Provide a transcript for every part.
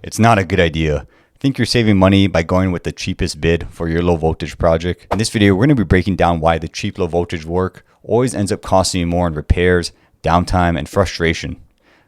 It's not a good idea. Think you're saving money by going with the cheapest bid for your low voltage project. In this video, we're going to be breaking down why the cheap low voltage work always ends up costing you more in repairs, downtime, and frustration.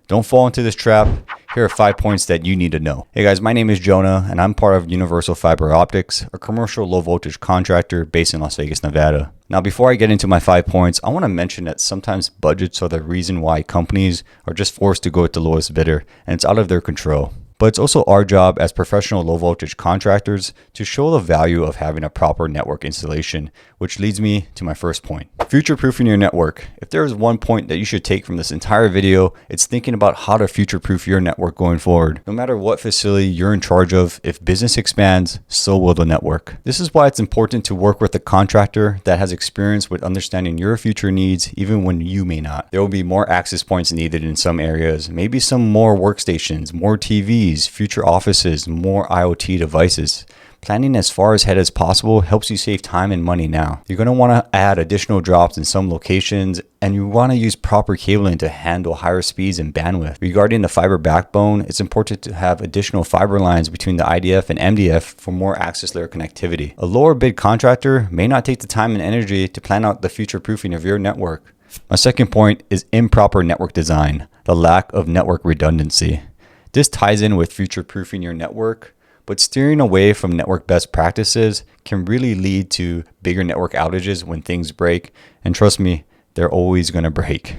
Don't fall into this trap. Here are 5 points that you need to know. Hey guys, my name is Jonah and I'm part of Universal Fiber Optics, a commercial low voltage contractor based in Las Vegas, Nevada. Now, before I get into my 5 points, I want to mention that sometimes budgets are the reason why companies are just forced to go with the lowest bidder, and it's out of their control. But it's also our job as professional low voltage contractors to show the value of having a proper network installation, which leads me to my first point. Future-proofing your network. If there is one point that you should take from this entire video, it's thinking about how to future-proof your network going forward. No matter what facility you're in charge of, if business expands, so will the network. This is why it's important to work with a contractor that has experience with understanding your future needs, even when you may not. There will be more access points needed in some areas, maybe some more workstations, more TVs, future offices, more IoT devices. Planning as far ahead as possible helps you save time and money now. You're going to want to add additional drops in some locations, and you want to use proper cabling to handle higher speeds and bandwidth. Regarding the fiber backbone, it's important to have additional fiber lines between the IDF and MDF for more access layer connectivity. A lower bid contractor may not take the time and energy to plan out the future proofing of your network. My second point is improper network design, the lack of network redundancy. This ties in with future proofing your network, but steering away from network best practices can really lead to bigger network outages when things break. And trust me, they're always going to break.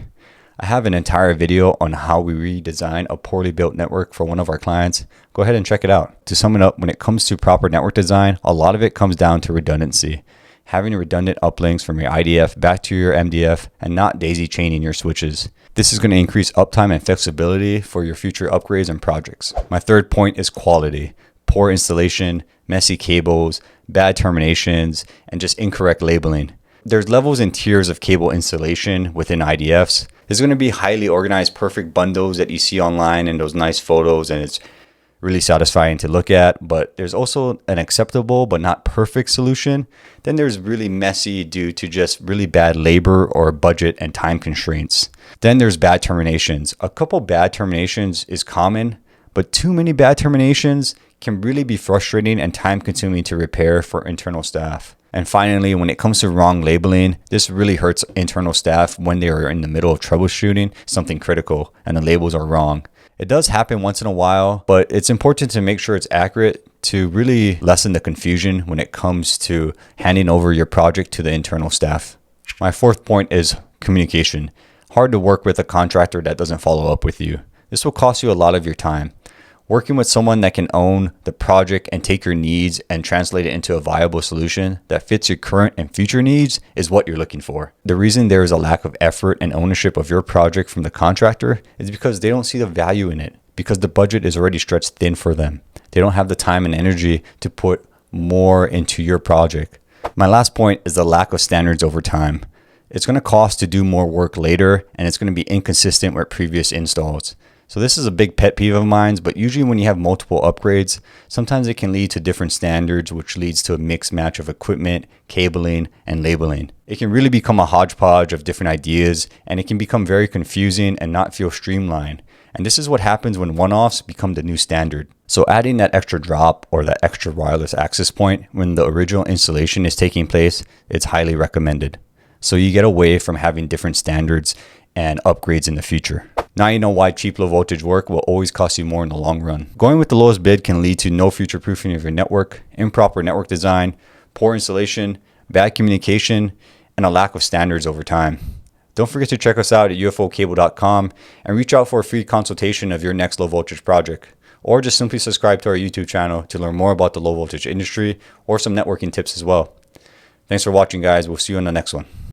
I have an entire video on how we redesign a poorly built network for one of our clients. Go ahead and check it out. To sum it up, when it comes to proper network design, a lot of it comes down to redundancy. Having redundant uplinks from your IDF back to your MDF and not daisy chaining your switches. This is going to increase uptime and flexibility for your future upgrades and projects. My third point is quality. Poor installation, messy cables, bad terminations, and just incorrect labeling. There's levels and tiers of cable installation within IDFs. There's going to be highly organized, perfect bundles that you see online and those nice photos, and it's really satisfying to look at. But there's also an acceptable but not perfect solution. Then there's really messy due to just really bad labor or budget and time constraints. Then there's bad terminations. A couple bad terminations is common, but too many bad terminations can really be frustrating and time consuming to repair for internal staff. And finally, when it comes to wrong labeling, this really hurts internal staff when they are in the middle of troubleshooting something critical and the labels are wrong. It does happen once in a while, but it's important to make sure it's accurate to really lessen the confusion when it comes to handing over your project to the internal staff. My fourth point is communication. Hard to work with a contractor that doesn't follow up with you. This will cost you a lot of your time. Working with someone that can own the project and take your needs and translate it into a viable solution that fits your current and future needs is what you're looking for. The reason there is a lack of effort and ownership of your project from the contractor is because they don't see the value in it, because the budget is already stretched thin for them. They don't have the time and energy to put more into your project. My last point is the lack of standards over time. It's going to cost to do more work later, and it's going to be inconsistent with previous installs. So this is a big pet peeve of mine, but usually when you have multiple upgrades, sometimes it can lead to different standards, which leads to a mixed match of equipment, cabling, and labeling. It can really become a hodgepodge of different ideas, and it can become very confusing and not feel streamlined. And this is what happens when one-offs become the new standard. So adding that extra drop or that extra wireless access point when the original installation is taking place, it's highly recommended. So you get away from having different standards and upgrades in the future. Now you know why cheap low voltage work will always cost you more in the long run. Going with the lowest bid can lead to no future proofing of your network, improper network design, poor installation, bad communication, and a lack of standards over time. Don't forget to check us out at ufocable.com and reach out for a free consultation of your next low voltage project. Or just simply subscribe to our YouTube channel to learn more about the low voltage industry or some networking tips as well. Thanks for watching, guys. We'll see you in the next one.